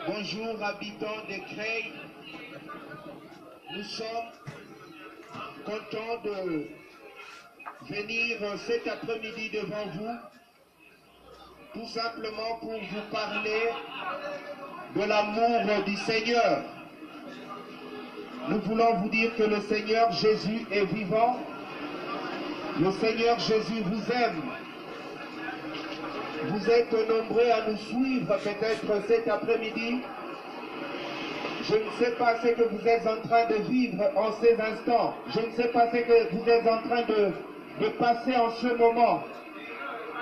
Bonjour habitants de Creil. Nous sommes contents de venir cet après-midi devant vous, tout simplement pour vous parler de l'amour du Seigneur. Nous voulons vous dire que le Seigneur Jésus est vivant. Le Seigneur Jésus vous aime. Vous êtes nombreux à nous suivre peut-être cet après-midi. Je ne sais pas ce que vous êtes en train de vivre en ces instants. Je ne sais pas ce que vous êtes en train de passer en ce moment.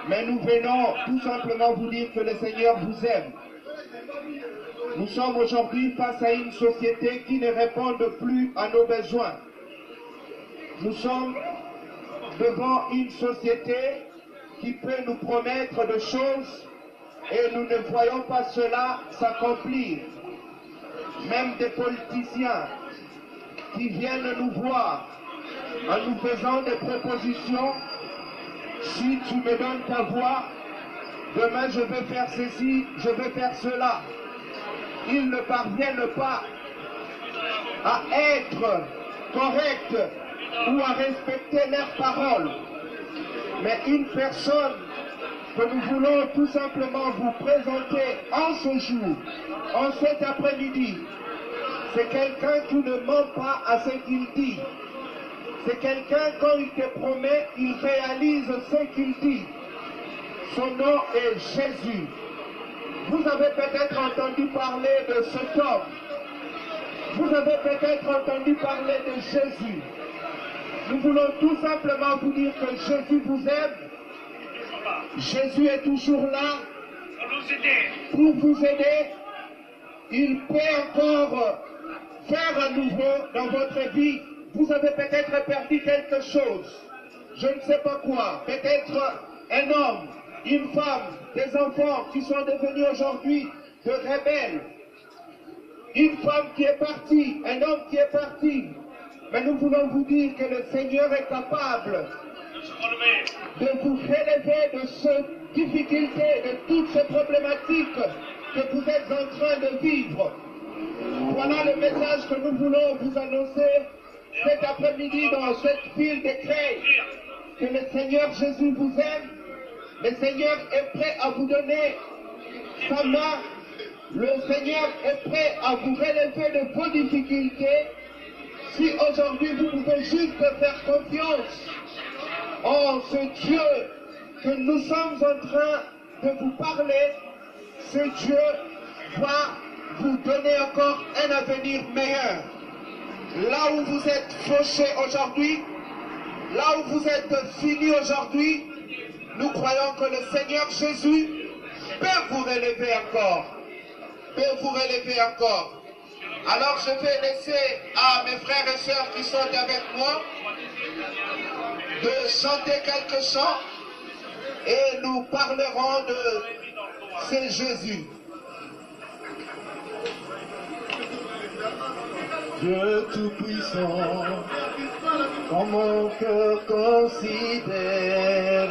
Mais nous venons tout simplement vous dire que le Seigneur vous aime. Nous sommes aujourd'hui face à une société qui ne répond plus à nos besoins. Nous sommes devant une société qui peut nous promettre des choses et nous ne voyons pas cela s'accomplir. Même des politiciens qui viennent nous voir en nous faisant des propositions. Si tu me donnes ta voix, demain je vais faire ceci, je vais faire cela. Ils ne parviennent pas à être corrects ou à respecter leurs paroles. Mais une personne que nous voulons tout simplement vous présenter en ce jour, en cet après-midi, c'est quelqu'un qui ne ment pas à ce qu'il dit. C'est quelqu'un, quand il te promet, il réalise ce qu'il dit. Son nom est Jésus. Vous avez peut-être entendu parler de cet homme. Vous avez peut-être entendu parler de Jésus. Nous voulons tout simplement vous dire que Jésus vous aime. Jésus est toujours là pour vous aider. Il peut encore faire à nouveau dans votre vie. Vous avez peut-être perdu quelque chose. Je ne sais pas quoi. Peut-être un homme, une femme, des enfants qui sont devenus aujourd'hui de rebelles. Une femme qui est partie, un homme qui est parti. Mais nous voulons vous dire que le Seigneur est capable de vous relever de ces difficultés, de toutes ces problématiques que vous êtes en train de vivre. Voilà le message que nous voulons vous annoncer cet après-midi dans cette ville de Creil. Que le Seigneur Jésus vous aime. Le Seigneur est prêt à vous donner sa main. Le Seigneur est prêt à vous relever de vos difficultés. Si aujourd'hui vous pouvez juste faire confiance en ce Dieu que nous sommes en train de vous parler, ce Dieu va vous donner encore un avenir meilleur. Là où vous êtes fauchés aujourd'hui, là où vous êtes finis aujourd'hui, nous croyons que le Seigneur Jésus peut vous relever encore. Peut vous relever encore. Alors je vais laisser à mes frères et sœurs qui sont avec moi de chanter quelques chants et nous parlerons de ce Jésus. Dieu Tout-Puissant, quand mon cœur considère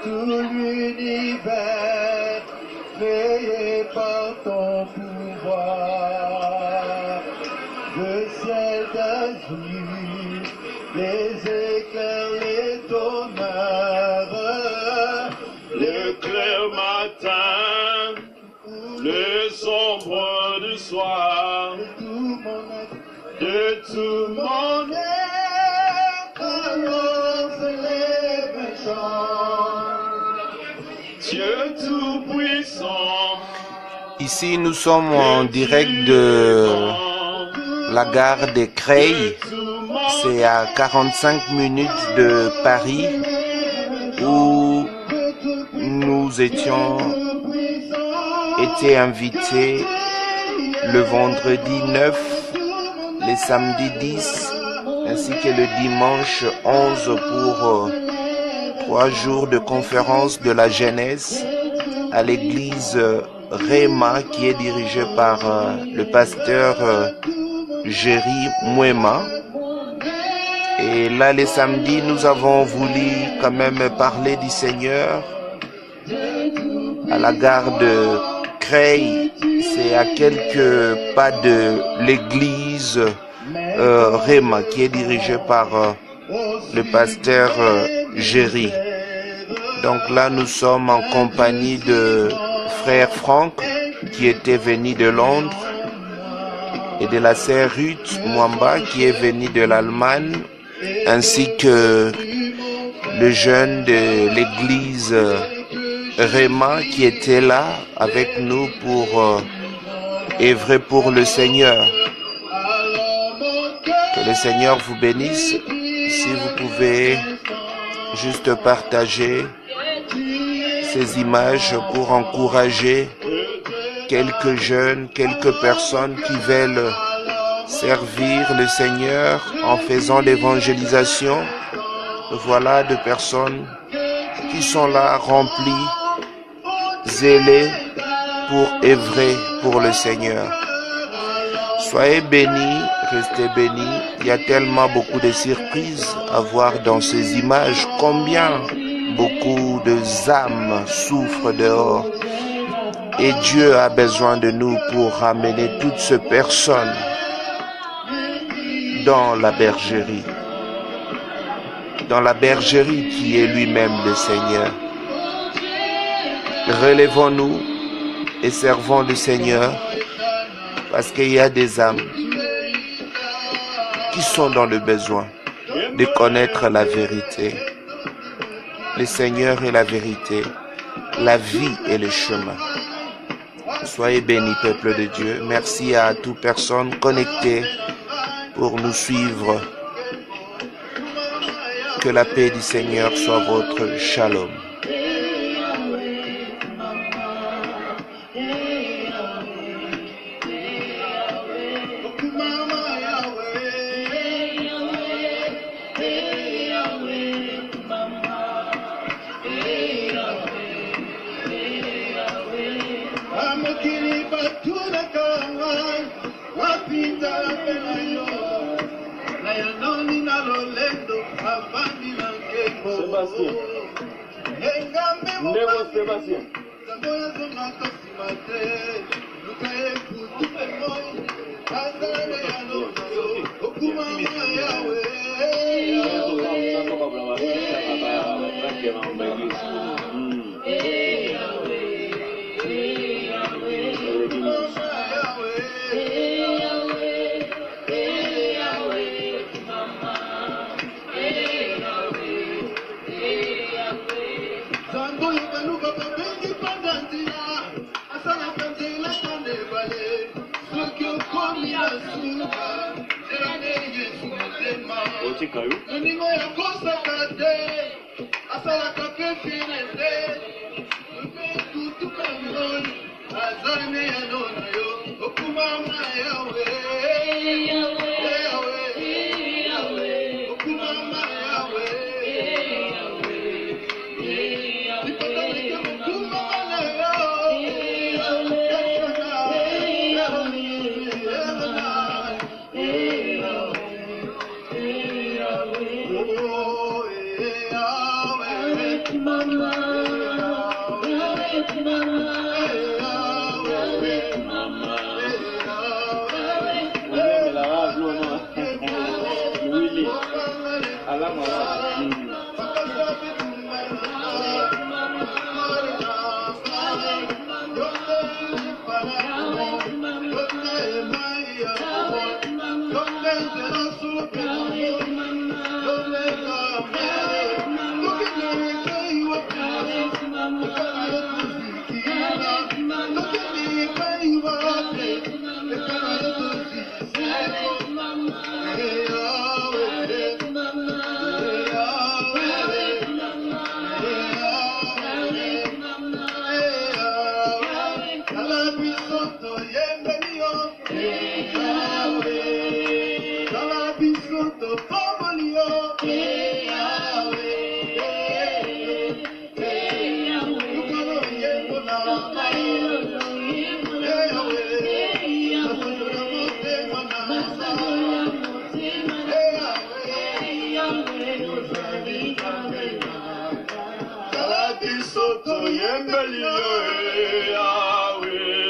tout l'univers créé par ton pouvoir, le ciel d'azur, les éclairs, les tonnerres, le clair matin, le sombre du soir, de tout mon être, alors s'élève un chant. Dieu Tout-Puissant. Ici, nous sommes en direct de la gare de Creil. C'est à 45 minutes de Paris où nous étions été invités le vendredi 9, le samedi 10, ainsi que le dimanche 11 pour 3 jours de conférence de la jeunesse à l'église Réma qui est dirigée par le pasteur Jerry Mouema. Et là, les samedis, nous avons voulu quand même parler du Seigneur à la gare de Creil, c'est à quelques pas de l'église Réma, qui est dirigée par le pasteur Géry. Donc là, nous sommes en compagnie de frère Franck, qui était venu de Londres, et de la sœur Ruth Mwamba, qui est venue de l'Allemagne, ainsi que le jeune de l'église Réma, qui était là avec nous pour œuvrer pour le Seigneur. Que le Seigneur vous bénisse. Si vous pouvez juste partager ces images pour encourager quelques jeunes, quelques personnes qui veulent servir le Seigneur en faisant l'évangélisation. Voilà de personnes qui sont là remplies, zélées pour œuvrer pour le Seigneur. Soyez bénis, restez bénis. Il y a tellement beaucoup de surprises à voir dans ces images. Combien beaucoup d'âmes souffrent dehors. Et Dieu a besoin de nous pour ramener toutes ces personnes dans la bergerie. Dans la bergerie qui est lui-même le Seigneur. Relevons-nous et servons le Seigneur, parce qu'il y a des âmes qui sont dans le besoin de connaître la vérité. Le Seigneur est la vérité, la vie est le chemin. Soyez bénis, peuple de Dieu. Merci à toute personne connectée pour nous suivre. Que la paix du Seigneur soit votre shalom. Sébastien. Soto yembeli Yahweh.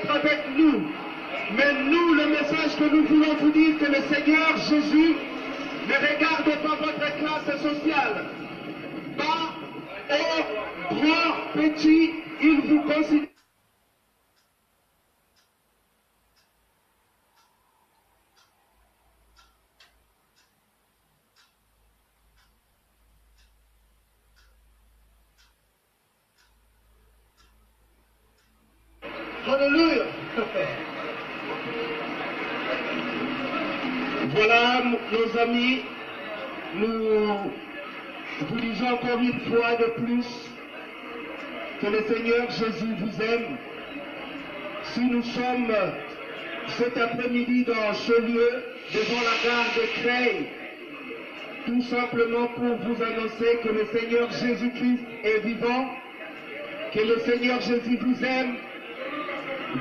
Avec nous. Mais nous, le message que nous voulons vous dire, que le Seigneur Jésus ne regarde pas votre classe sociale. Bas, haut, grand, petit, il vous considère. Alléluia. Voilà, nos amis, nous vous disons encore une fois de plus que le Seigneur Jésus vous aime. Si nous sommes cet après-midi dans ce lieu, devant la gare de Creil, tout simplement pour vous annoncer que le Seigneur Jésus-Christ est vivant, que le Seigneur Jésus vous aime.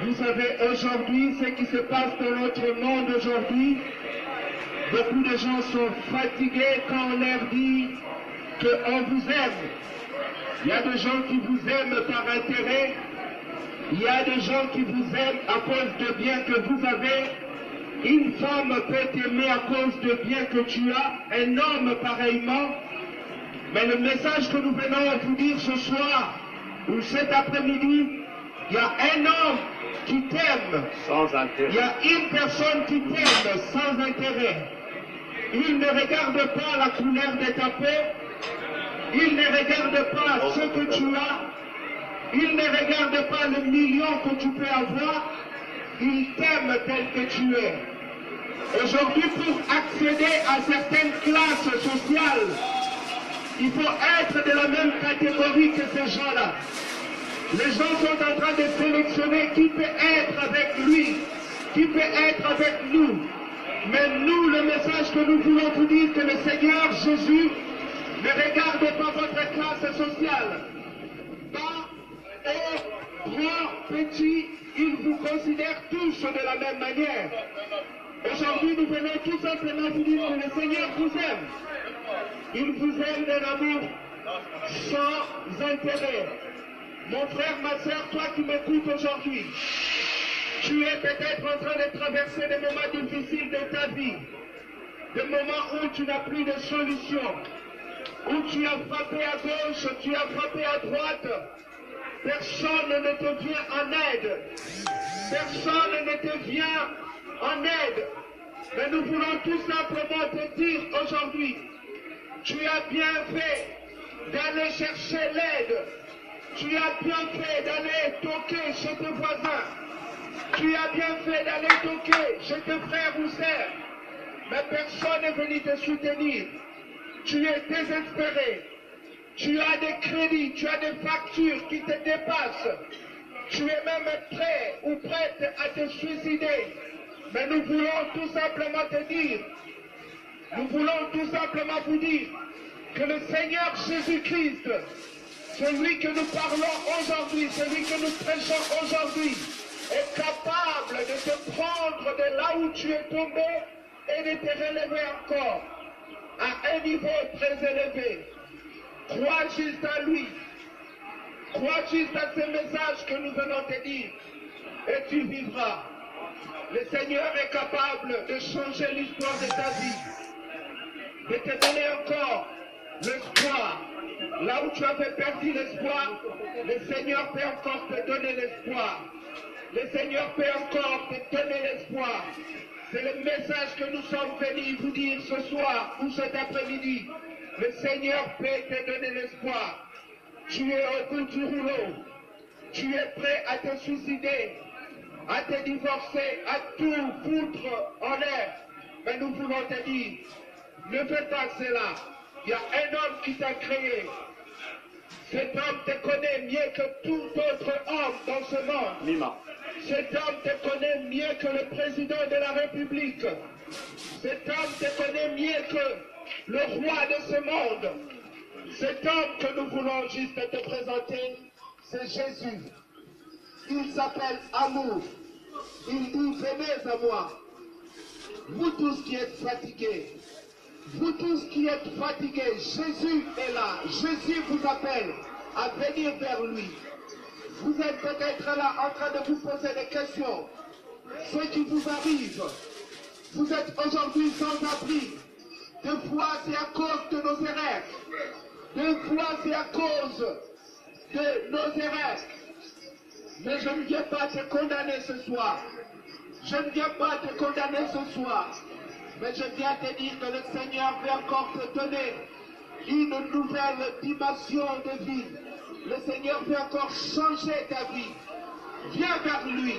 Vous savez, aujourd'hui, ce qui se passe dans notre monde aujourd'hui, beaucoup de gens sont fatigués quand on leur dit qu'on vous aime. Il y a des gens qui vous aiment par intérêt. Il y a des gens qui vous aiment à cause de bien que vous avez. Une femme peut t'aimer à cause de bien que tu as, un homme pareillement. Mais le message que nous venons vous dire ce soir, ou cet après-midi, il y a un homme qui t'aime. Sans intérêt. Il y a une personne qui t'aime sans intérêt. Il ne regarde pas la couleur de ta peau. Il ne regarde pas ce que tu as. Il ne regarde pas le million que tu peux avoir. Il t'aime tel que tu es. Aujourd'hui, pour accéder à certaines classes sociales, il faut être de la même catégorie que ces gens-là. Les gens sont en train de sélectionner qui peut être avec lui, qui peut être avec nous. Mais nous, le message que nous voulons vous dire, que le Seigneur Jésus ne regarde pas votre classe sociale. Bas, haut, grand, petit, il vous considère tous de la même manière. Aujourd'hui, nous venons tout simplement vous dire que le Seigneur vous aime. Il vous aime d'un amour sans intérêt. Mon frère, ma soeur, toi qui m'écoutes aujourd'hui, tu es peut-être en train de traverser des moments difficiles de ta vie, des moments où tu n'as plus de solution, où tu as frappé à gauche, tu as frappé à droite, personne ne te vient en aide, personne ne te vient en aide, mais nous voulons tout simplement te dire aujourd'hui, tu as bien fait d'aller chercher l'aide. Tu as bien fait d'aller toquer chez tes voisins. Tu as bien fait d'aller toquer chez tes frères ou sœurs. mais personne n'est venu te soutenir. Tu es désespéré. Tu as des crédits, tu as des factures qui te dépassent. Tu es même prêt ou prête à te suicider. Mais nous voulons tout simplement te dire, nous voulons tout simplement vous dire que le Seigneur Jésus-Christ, celui que nous parlons aujourd'hui, celui que nous prêchons aujourd'hui, est capable de te prendre de là où tu es tombé et de te relever encore à un niveau très élevé. Crois juste à lui. Crois juste à ce message que nous venons te dire et tu vivras. Le Seigneur est capable de changer l'histoire de ta vie, de te donner encore l'espoir. Là où tu avais perdu l'espoir, le Seigneur peut encore te donner l'espoir. Le Seigneur peut encore te donner l'espoir. C'est le message que nous sommes venus vous dire ce soir ou cet après-midi. Le Seigneur peut te donner l'espoir. Tu es au bout du rouleau. Tu es prêt à te suicider, à te divorcer, à tout foutre en l'air. Mais nous voulons te dire, ne fais pas cela. Il y a un homme qui t'a créé. Cet homme te connaît mieux que tout autre homme dans ce monde. Lima. Cet homme te connaît mieux que le président de la République. Cet homme te connaît mieux que le roi de ce monde. Cet homme que nous voulons juste te présenter, c'est Jésus. Il s'appelle Amour. Il dit, venez à moi. Vous tous qui êtes fatigués, vous tous qui êtes fatigués, Jésus est là. Jésus vous appelle à venir vers lui. Vous êtes peut-être là en train de vous poser des questions. Ce qui vous arrive, vous êtes aujourd'hui sans abri. Des fois c'est à cause de nos erreurs. Des fois c'est à cause de nos erreurs. Mais je ne viens pas te condamner ce soir. Je ne viens pas te condamner ce soir. Mais je viens te dire que le Seigneur veut encore te donner une nouvelle dimension de vie. Le Seigneur veut encore changer ta vie. Viens vers lui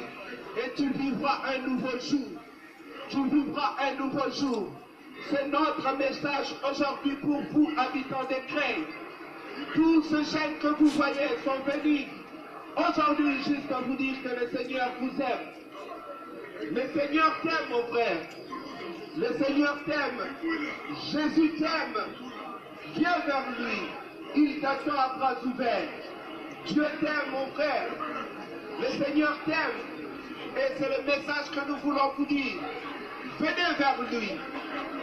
et tu vivras un nouveau jour. Tu vivras un nouveau jour. C'est notre message aujourd'hui pour vous, habitants des Creils. Tous ces jeunes que vous voyez sont venus aujourd'hui juste pour vous dire que le Seigneur vous aime. Le Seigneur t'aime, mon frère. Le Seigneur t'aime. Jésus t'aime. Viens vers lui. Il t'attend à bras ouverts. Dieu t'aime, mon frère. Le Seigneur t'aime. Et c'est le message que nous voulons vous dire. Venez vers lui.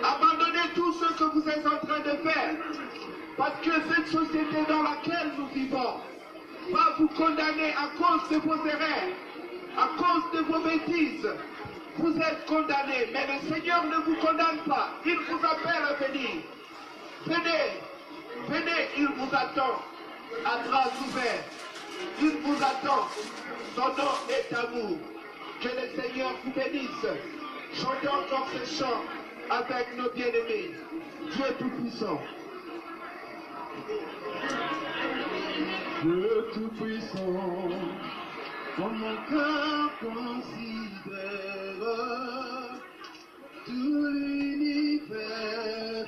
Abandonnez tout ce que vous êtes en train de faire. Parce que cette société dans laquelle nous vivons va vous condamner à cause de vos erreurs, à cause de vos bêtises. Vous êtes condamnés, mais le Seigneur ne vous condamne pas. Il vous appelle à venir. Venez, venez, il vous attend à bras ouverts. Il vous attend. Son nom est amour. Que le Seigneur vous bénisse. Chantons encore ce chant avec nos bien-aimés. Dieu Tout-Puissant. Dieu Tout-Puissant, quand mon cœur considère tout l'univers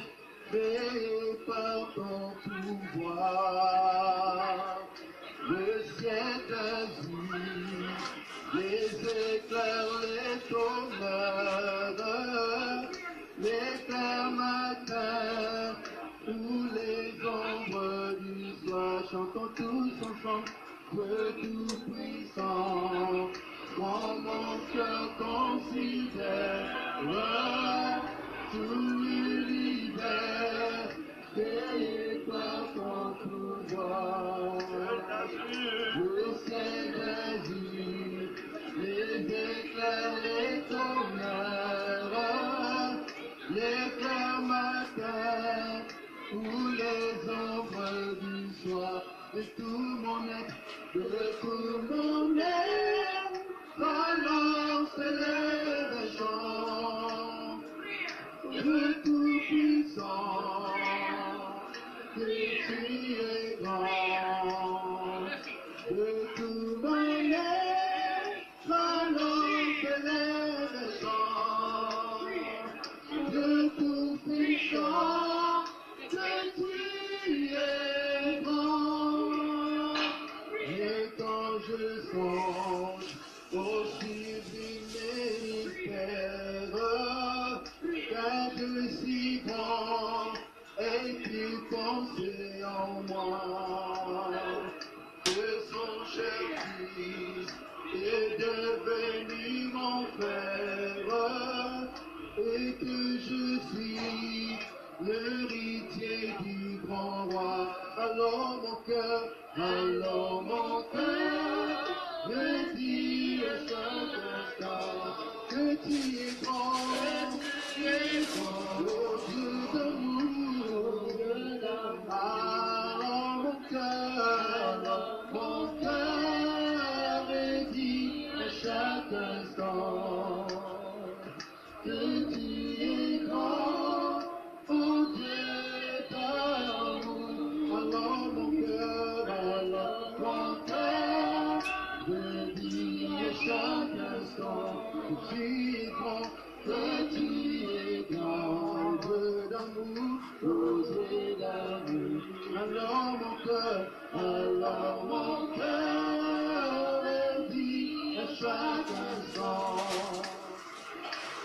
créé par ton pouvoir, le ciel d'azur, les éclairs, les tonnerres, l'éclair matin, tous les ombres du soir, chantons tous ensemble, Dieu Tout-Puissant, quand mon cœur considère tout l'univers, créé par ton pouvoir, le ciel d'azur, les éclairs, les tonnerres, l'éclair matin, tous les ombres du soir, de tout mon être, de tout mon être, balance les chants, de Tout-Puissant, que tu es grand, de tout mon être, balance les chants, de que je suis l'héritier du grand roi. Alors mon cœur me dit à chaque instant que tu es grand, tu es grand, oh Dieu d'amour. Alors mon cœur me dit à chaque instant que tu es grand, oh Dieu d'amour. Alors mon cœur me dit à chaque instant que tu es grand, que tu es grand, Dieu d'amour, oh Dieu d'amour. Alors mon cœur me dit à chaque instant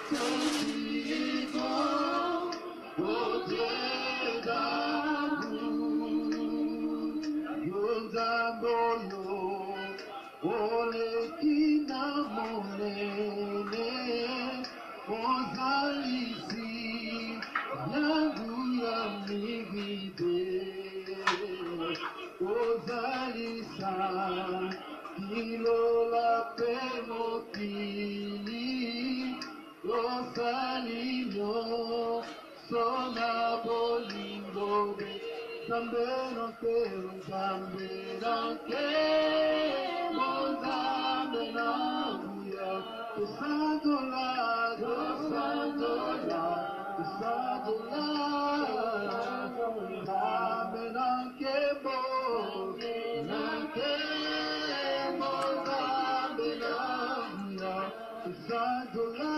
que tu es grand, oh Dieu d'amour. Yozamoyo, ole kina monene, ozalisi, yangu ya migide, ozalisa, kilola penotili, osalino, sona bolingobe. Zambe nanke, mon zambe nanguya, to sandola, zambe nanke bo, mon zambe nanguya, to sandola,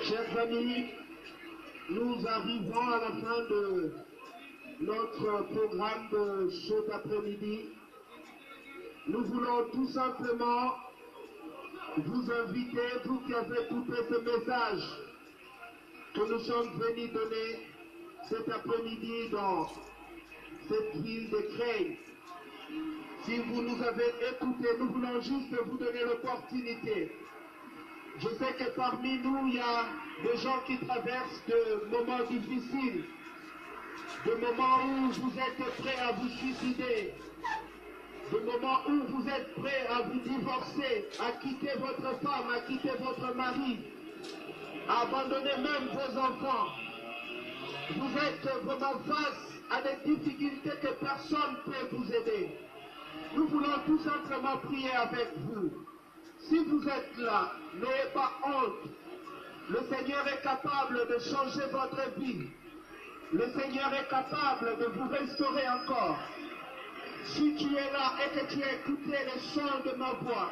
Chers amis, nous arrivons à la fin de notre programme de cet après-midi. Nous voulons tout simplement vous inviter, vous qui avez écouté ce message que nous sommes venus donner cet après-midi dans cette ville de Creil. Si vous nous avez écoutés, nous voulons juste vous donner l'opportunité. Je sais que parmi nous, il y a des gens qui traversent de moments difficiles, de moments où vous êtes prêts à vous suicider, de moments où vous êtes prêts à vous divorcer, à quitter votre femme, à quitter votre mari, à abandonner même vos enfants. Vous êtes vraiment face à des difficultés que personne ne peut vous aider. Nous voulons tout simplement prier avec vous. Si vous êtes là, n'ayez pas honte. Le Seigneur est capable de changer votre vie. Le Seigneur est capable de vous restaurer encore. Si tu es là et que tu as écouté les chants de ma voix,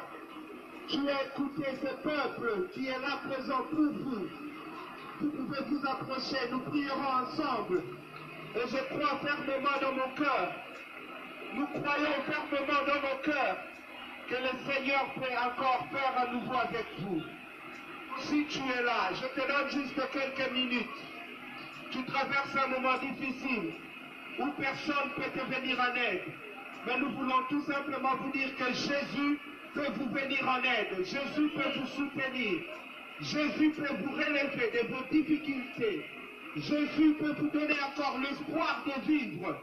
tu as écouté ce peuple qui est là présent pour vous, vous pouvez vous approcher, nous prierons ensemble. Et je crois fermement dans mon cœur, nous croyons fermement dans nos cœurs que le Seigneur peut encore faire à nouveau avec vous. Si tu es là, je te donne juste quelques minutes. Tu traverses un moment difficile où personne ne peut te venir en aide. Mais nous voulons tout simplement vous dire que Jésus peut vous venir en aide. Jésus peut vous soutenir. Jésus peut vous relever de vos difficultés. Jésus peut vous donner encore l'espoir de vivre.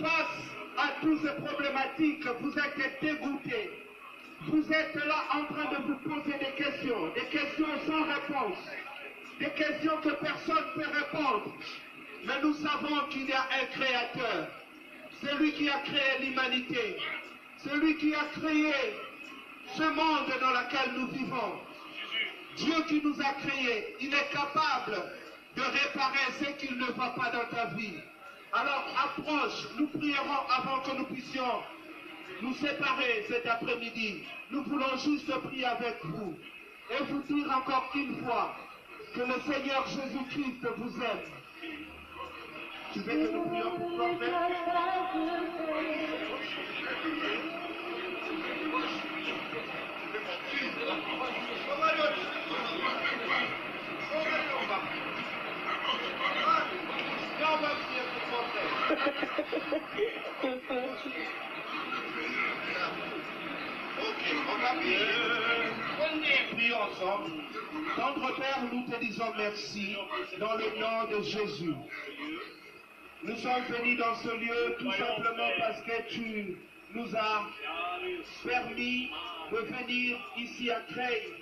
Face à toutes ces problématiques, vous êtes dégoûtés. Vous êtes là en train de vous poser des questions sans réponse, des questions que personne ne peut répondre. Mais nous savons qu'il y a un créateur, celui qui a créé l'humanité, celui qui a créé ce monde dans lequel nous vivons. Dieu qui nous a créés, il est capable de réparer ce qui ne va pas dans ta vie. Alors approche, nous prierons avant que nous puissions nous séparer cet après-midi. Nous voulons juste prier avec vous et vous dire encore une fois que le Seigneur Jésus-Christ vous aime. Tu veux que nous prions pour toi, frère? Ok, on va prier. Prions ensemble. Tendre Père, nous te disons merci dans le nom de Jésus. Nous sommes venus dans ce lieu tout simplement parce que tu nous as permis de venir ici à Creil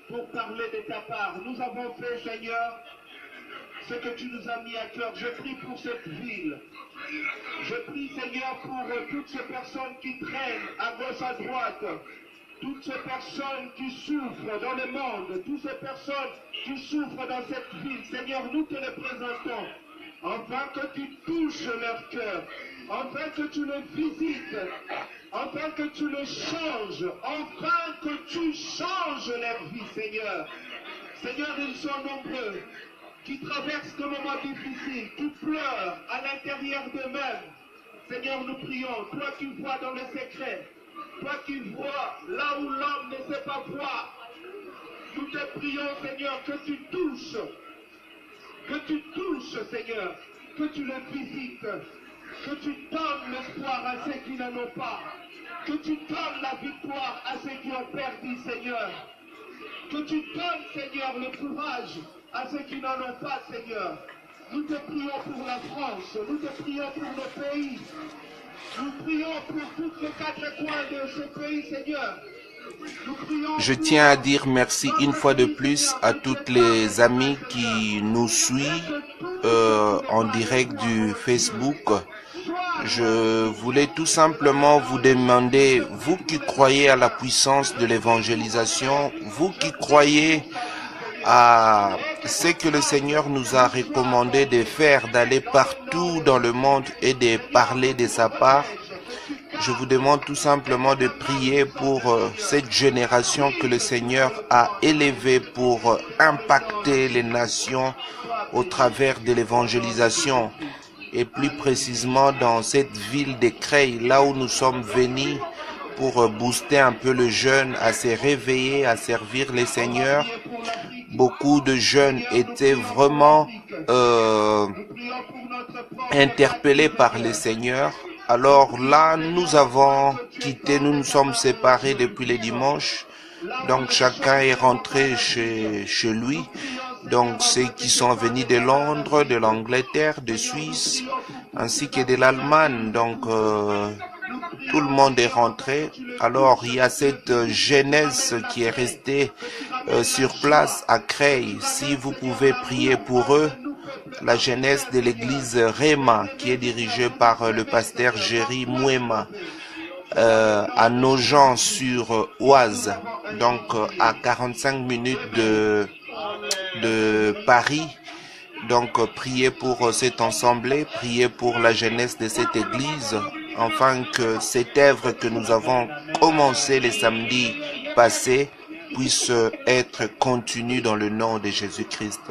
pour parler de ta part. Nous avons fait, Seigneur, ce que tu nous as mis à cœur. Je prie pour cette ville. Je prie, Seigneur, pour toutes ces personnes qui traînent à gauche, à droite. Toutes ces personnes qui souffrent dans le monde. Toutes ces personnes qui souffrent dans cette ville. Seigneur, nous te les présentons. Afin que tu touches leur cœur. Afin que tu les visites. Afin que tu les changes. Afin que tu changes leur vie, Seigneur. Seigneur, ils sont nombreux qui traversent des moments difficiles, qui pleurent à l'intérieur d'eux-mêmes. Seigneur, nous prions, toi qui vois dans le secret, toi qui vois là où l'homme ne sait pas voir, nous te prions, Seigneur, que tu touches, Seigneur, que tu les visites, que tu donnes l'espoir à ceux qui n'en ont pas, que tu donnes la victoire à ceux qui ont perdu, Seigneur, que tu donnes, Seigneur, le courage à ceux qui n'en ont pas, Seigneur. Nous te prions pour la France, nous te prions pour nos pays, nous prions pour tous les quatre coins de ce pays, Seigneur. Je tiens à dire merci une fois de plus à toutes les amies qui nous suivent en direct du Facebook. Je voulais tout simplement vous demander, vous qui croyez à la puissance de l'évangélisation, vous qui croyez à ce que le Seigneur nous a recommandé de faire, d'aller partout dans le monde et de parler de sa part, je vous demande tout simplement de prier pour cette génération que le Seigneur a élevée pour impacter les nations au travers de l'évangélisation. Et plus précisément dans cette ville de Creil, là où nous sommes venus pour booster un peu le jeune à se réveiller, à servir les Seigneurs. Beaucoup de jeunes étaient vraiment interpellés par les Seigneurs. Alors là, nous avons quitté, nous nous sommes séparés depuis le dimanche. Donc chacun est rentré chez lui. Donc ceux qui sont venus de Londres, de l'Angleterre, de Suisse, ainsi que de l'Allemagne. Donc tout le monde est rentré. Alors il y a cette jeunesse qui est restée sur place à Creil. Si vous pouvez prier pour eux, la jeunesse de l'église Réma qui est dirigée par le pasteur Géry Mouema à Nogent-sur-Oise, donc à 45 minutes de Paris. Donc priez pour cette assemblée, priez pour la jeunesse de cette église, afin que cette œuvre que nous avons commencé les samedis passés puisse être continue dans le nom de Jésus-Christ.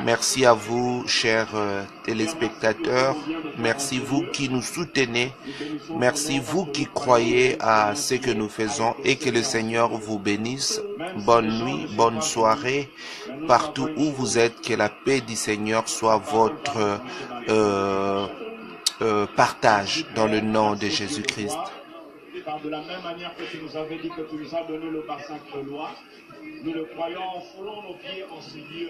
Merci à vous, chers téléspectateurs. Merci vous qui nous soutenez. Merci vous qui croyez à ce que nous faisons et que le Seigneur vous bénisse. Bonne nuit, bonne soirée. Partout où vous êtes, que la paix du Seigneur soit votre partage dans le nom de Jésus-Christ. De la même manière que tu nous avais dit que tu nous as donné le bassin créois, nous le croyons en foulant nos pieds en ce lieu.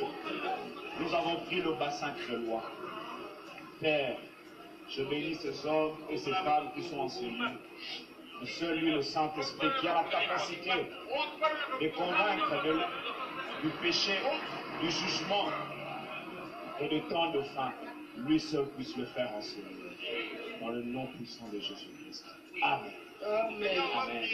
Nous avons pris le bassin créois. Père, je bénis ces hommes et ces femmes qui sont en ce lieu. Et seul lui, le Saint-Esprit, qui a la capacité de convaincre du péché, du jugement et de tant de faim, lui seul puisse le faire en ce lieu. Dans le nom puissant de Jésus-Christ. Amen. Amen. Amen.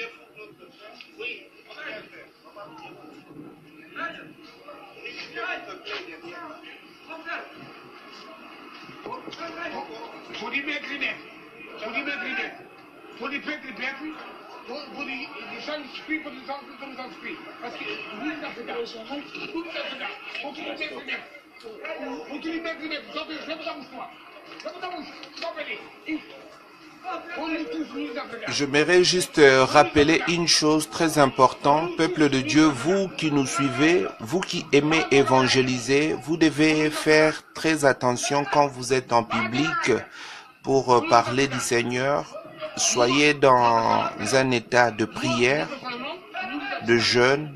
J'aimerais juste rappeler une chose très importante, peuple de Dieu, vous qui nous suivez, vous qui aimez évangéliser, vous devez faire très attention quand vous êtes en public pour parler du Seigneur. Soyez dans un état de prière, de jeûne.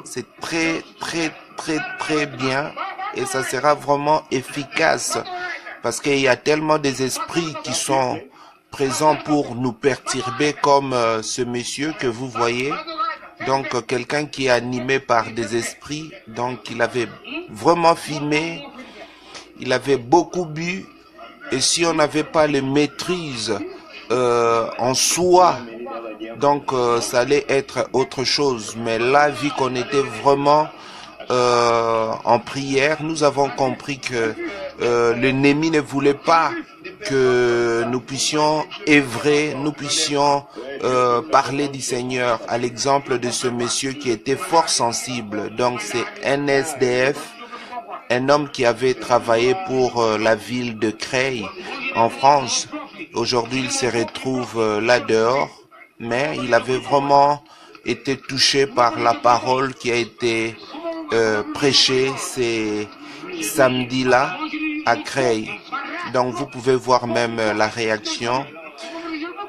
C'est très, très, très, très bien et ça sera vraiment efficace parce qu'il y a tellement des esprits qui sont présents pour nous perturber comme ce monsieur que vous voyez. Donc quelqu'un qui est animé par des esprits, donc il avait vraiment fumé, il avait beaucoup bu et si on n'avait pas les maîtrises en soi, donc ça allait être autre chose. Mais là, vu qu'on était vraiment en prière, nous avons compris que l'ennemi ne voulait pas que nous puissions œuvrer, nous puissions parler du Seigneur, à l'exemple de ce monsieur qui était fort sensible. Donc c'est un SDF, un homme qui avait travaillé pour la ville de Creil en France. Aujourd'hui, il se retrouve là dehors, mais il avait vraiment été touché par la parole qui a été prêchée ces samedis-là à Creil. Donc vous pouvez voir même la réaction.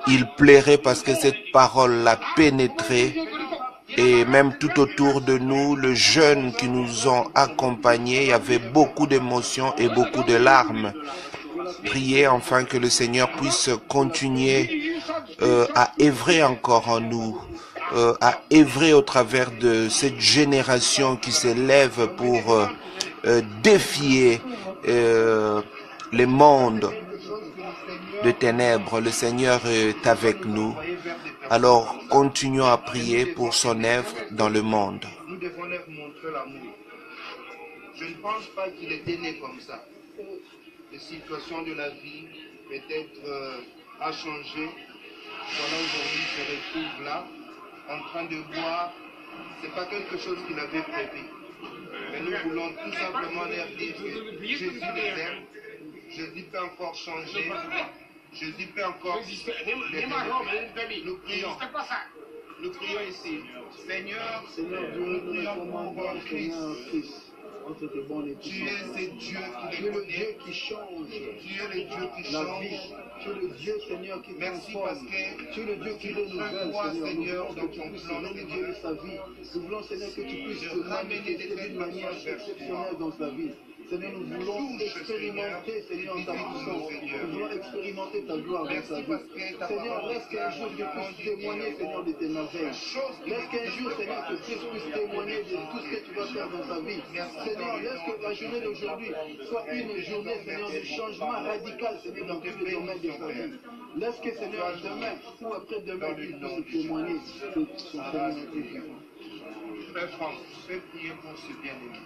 Il plairait parce que cette parole l'a pénétré. Et même tout autour de nous, les jeunes qui nous ont accompagnés, il y avait beaucoup d'émotions et beaucoup de larmes. Priez enfin que le Seigneur puisse continuer à œuvrer encore en nous, à œuvrer au travers de cette génération qui s'élève pour défier les mondes de ténèbres. Le Seigneur est avec nous. Alors, continuons à prier pour son œuvre dans le monde. Nous devons leur montrer l'amour. Je ne pense pas qu'il était né comme ça. Les situations de la vie, peut-être, a changé. Voilà, aujourd'hui, il se retrouve là, en train de boire. Ce n'est pas quelque chose qu'il avait prévu. Mais nous voulons tout simplement leur dire que Jésus les aime. Jésus peut encore changer. Jésus peut encore les aider. Nous prions. Nous prions ici. Seigneur, nous prions pour Christ. Tu es ce Dieu qui les connaît, qui change. Tu es le Dieu qui change. Tu es le Dieu, Seigneur, qui transforme. Tu es le Dieu qui renouvelle, Seigneur, dans ton plan de sa vie. Nous voulons, Seigneur, que tu puisses te manifester d'une manière exceptionnelle dans sa vie. Seigneur, nous voulons expérimenter, Seigneur, ta puissance. Nous voulons expérimenter ta gloire dans sa vie. Seigneur, laisse qu'un jour tu puisses témoigner, Seigneur, de tes merveilles. Laisse qu'un jour, Seigneur, que Christ puisse témoigner de tout ce que tu vas faire dans sa vie. Seigneur, laisse que la journée d'aujourd'hui soit une journée, Seigneur, de changement radical, Seigneur, dans tous les domaines de sa vie. Laisse que, Seigneur, demain ou après-demain, tu puisses témoigner de son Seigneur. Frère Franck, fais prier pour ce bien-aimé.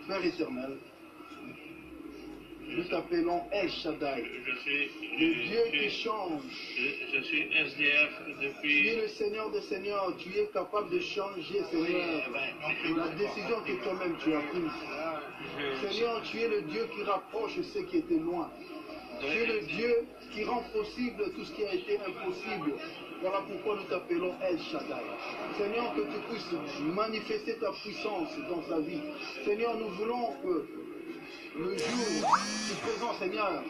Père éternel, nous t'appelons El Shaddai, le Dieu qui change. Je suis SDF depuis... Tu es le Seigneur des Seigneurs, tu es capable de changer, Seigneur, la décision que toi-même tu as prise. Seigneur, tu es le Dieu qui rapproche ceux qui étaient loin. Tu es le Dieu qui rend possible tout ce qui a été impossible. Voilà pourquoi nous t'appelons El Shaddai. Seigneur, que tu puisses manifester ta puissance dans sa vie. Seigneur, nous voulons que le jour du présent, Seigneur,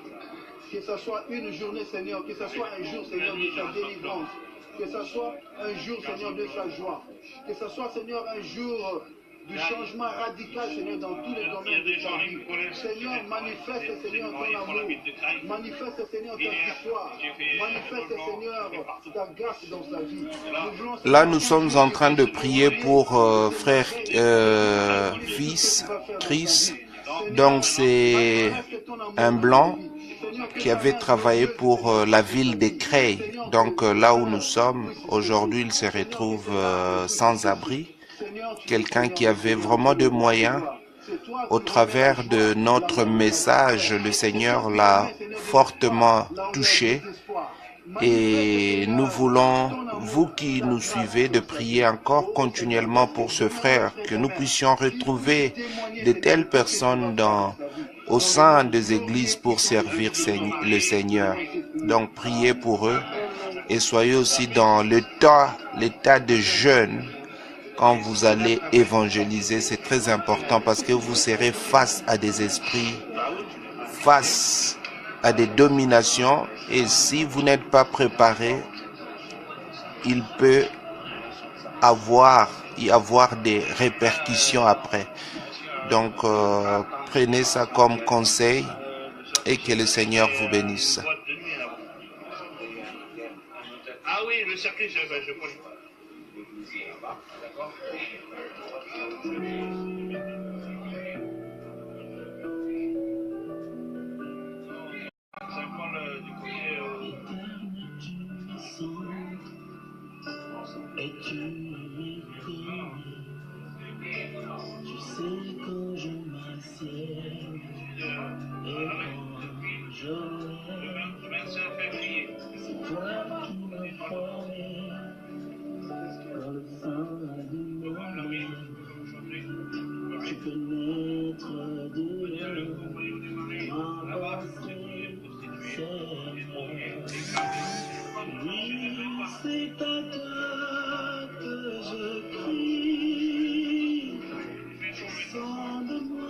que ce soit une journée, Seigneur, que ce soit un jour, Seigneur, de sa délivrance, que ce soit un jour, Seigneur, de sa joie, que ce soit, Seigneur, un jour du changement radical, Seigneur, dans tous les domaines de ta vie. Seigneur, manifeste, Seigneur, ton amour. Manifeste, Seigneur, ta victoire. Manifeste, Seigneur, ta grâce dans sa vie. Là, nous sommes en train de prier pour frère fils Chris. Donc, c'est un blanc qui avait travaillé pour la ville de Creil. Donc, là où nous sommes, aujourd'hui, il se retrouve sans abri. quelqu'un qui avait vraiment de moyens. Au travers de notre message, le Seigneur l'a fortement touché. Et nous voulons, vous qui nous suivez, de prier encore continuellement pour ce frère, que nous puissions retrouver de telles personnes au sein des églises pour servir le Seigneur. Donc priez pour eux et soyez aussi dans l'état de jeûne quand vous allez évangéliser. C'est très important parce que vous serez face à des esprits, face à des dominations, et si vous n'êtes pas préparé, il peut y avoir des répercussions après. Donc, prenez ça comme conseil et que le Seigneur vous bénisse. Ah oui, le circuit, je connais pas. D'accord. Du côté, et tu m'écris, tu sais quand je m'assieds et quand je rêve, le 25 février. c'est toi qui m'as formé dans le sein du monde. Tu peux naître de ma pensée, oui, c'est à toi que je crie, sans de moi,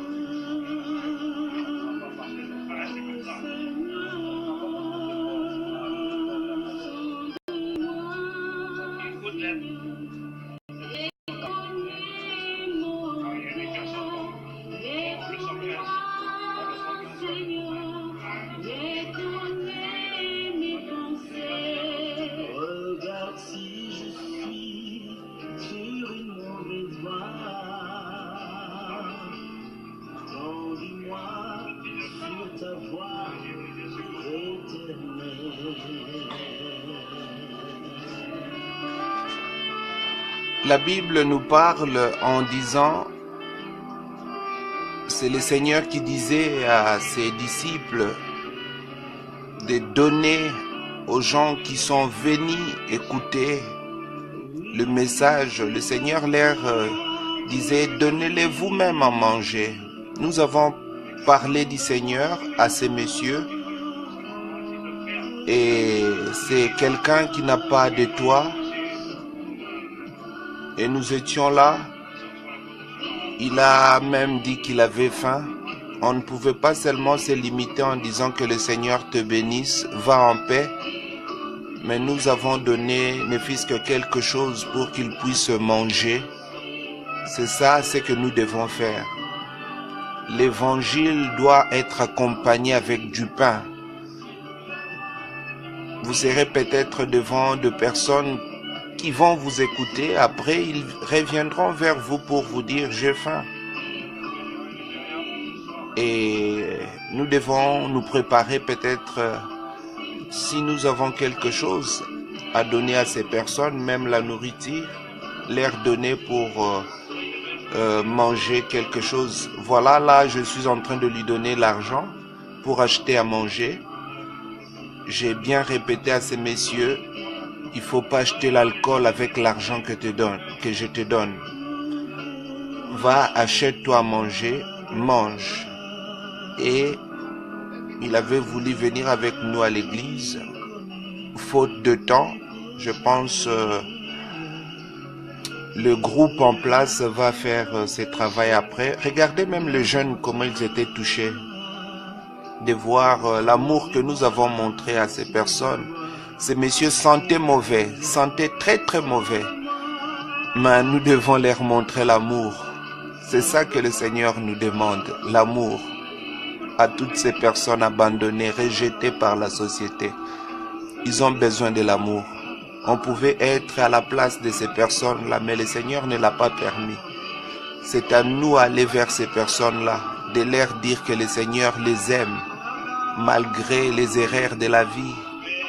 regarde si je suis sur une mauvaise voie. Conduis-moi sur ta voie éternelle. La Bible nous parle en disant, c'est le Seigneur qui disait à ses disciples de donner aux gens qui sont venus écouter le message. Le Seigneur leur disait, donnez-les vous-même à manger. Nous avons parlé du Seigneur à ces messieurs et c'est quelqu'un qui n'a pas de toit. Et nous étions là. Il a même dit qu'il avait faim. On ne pouvait pas seulement se limiter en disant que le Seigneur te bénisse, va en paix. Mais nous avons donné ne fût-ce que quelque chose pour qu'il puisse manger. C'est ça ce que nous devons faire. L'évangile doit être accompagné avec du pain. Vous serez peut-être devant de personnes qui vont vous écouter. Après, ils reviendront vers vous pour vous dire « j'ai faim ». Et nous devons nous préparer peut-être, si nous avons quelque chose à donner à ces personnes, même la nourriture, leur donner pour manger quelque chose. Voilà, là, je suis en train de lui donner l'argent pour acheter à manger. J'ai bien répété à ces messieurs, il ne faut pas acheter l'alcool avec l'argent que je te donne. Va, achète-toi à manger, mange. Et il avait voulu venir avec nous à l'église. Faute de temps, je pense le groupe en place va faire ce travail après. Regardez même les jeunes, comment ils étaient touchés de voir l'amour que nous avons montré à ces personnes. Ces messieurs sentaient mauvais, sentaient très très mauvais. Mais nous devons leur montrer l'amour. C'est ça que le Seigneur nous demande, l'amour à toutes ces personnes abandonnées, rejetées par la société. Ils ont besoin de l'amour. On pouvait être à la place de ces personnes-là, mais le Seigneur ne l'a pas permis. C'est à nous d'aller vers ces personnes-là, de leur dire que le Seigneur les aime, malgré les erreurs de la vie,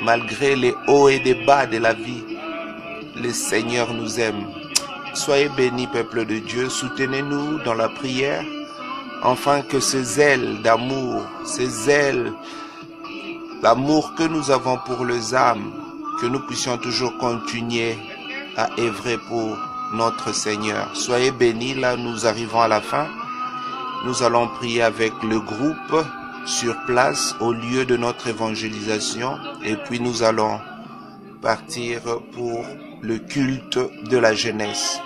malgré les hauts et les bas de la vie. Le Seigneur nous aime. Soyez bénis, peuple de Dieu. Soutenez-nous dans la prière, afin que ces ailes d'amour, ces ailes, l'amour que nous avons pour les âmes, que nous puissions toujours continuer à œuvrer pour notre Seigneur. Soyez bénis, là nous arrivons à la fin. Nous allons prier avec le groupe sur place au lieu de notre évangélisation et puis nous allons partir pour le culte de la jeunesse.